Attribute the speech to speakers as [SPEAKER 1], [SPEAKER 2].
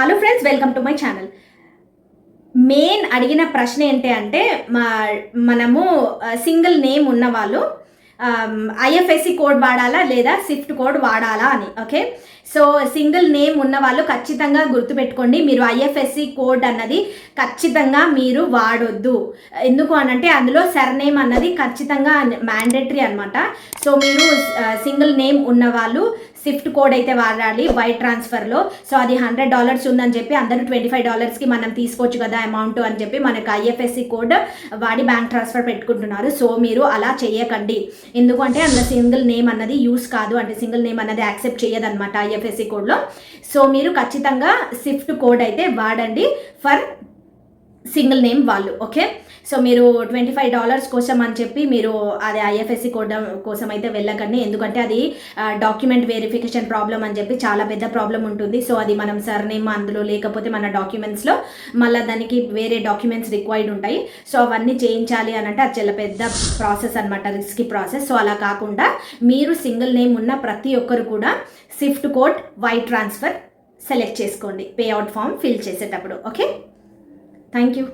[SPEAKER 1] Hello friends, welcome to my channel. Main అడిగిన ప్రశ్న ఏంటి అంటే మనము సింగిల్ నేమ్ ఉన్న వాళ్ళు ఐఎఫ్ఎస్సి కోడ్ వాడాలా లేదా స్విఫ్ట్ కోడ్ వాడాలా అని. ఓకే, సో సింగిల్ నేమ్ ఉన్న వాళ్ళు ఖచ్చితంగా గుర్తుపెట్టుకోండి, మీరు ఐఎఫ్ఎస్సి కోడ్ అన్నది ఖచ్చితంగా మీరు వాడొద్దు. ఎందుకు అనంటే అందులో సర్నేమ్ అన్నది ఖచ్చితంగా మ్యాండేటరీ అనమాట. సో మీరు సింగిల్ నేమ్ ఉన్న వాళ్ళు స్విఫ్ట్ కోడ్ అయితే వాడాలి వైర్ ట్రాన్స్ఫర్లో. సో అది $100 ఉందని చెప్పి అందరూ $25కి మనం తీసుకోవచ్చు కదా అమౌంట్ అని చెప్పి మనకు ఐఎఫ్ఎస్సి కోడ్ వాడి బ్యాంక్ ట్రాన్స్ఫర్ పెట్టుకుంటున్నారు. సో మీరు అలా చేయకండి. ఎందుకంటే అందులో సింగిల్ నేమ్ అన్నది యూస్ కాదు, అంటే సింగిల్ నేమ్ అన్నది యాక్సెప్ట్ చేయదన్నమాట ఐఎఫ్ఎస్సి కోడ్లో. సో మీరు ఖచ్చితంగా స్విఫ్ట్ కోడ్ అయితే వాడండి ఫర్ సింగిల్ నేమ్ వాళ్ళు. ఓకే, సో మీరు $25 కోసం అని చెప్పి మీరు అది ఐఎఫ్ఎస్సి కోడ్ కోసం అయితే వెళ్ళకండి. ఎందుకంటే అది డాక్యుమెంట్ వెరిఫికేషన్ ప్రాబ్లం అని చెప్పి చాలా పెద్ద ప్రాబ్లం ఉంటుంది. సో అది మనం సర్నేమ్ అందులో లేకపోతే మన డాక్యుమెంట్స్లో మళ్ళీ దానికి వేరే డాక్యుమెంట్స్ రిక్వైర్డ్ ఉంటాయి. సో అవన్నీ చేయించాలి అని అంటే అది చాలా పెద్ద ప్రాసెస్ అనమాట, రిస్కీ ప్రాసెస్. సో అలా కాకుండా మీరు సింగిల్ నేమ్ ఉన్న ప్రతి ఒక్కరు కూడా Swift code wire transfer select చేసుకోండి పే అవుట్ ఫామ్ ఫిల్ చేసేటప్పుడు. Okay, thank you.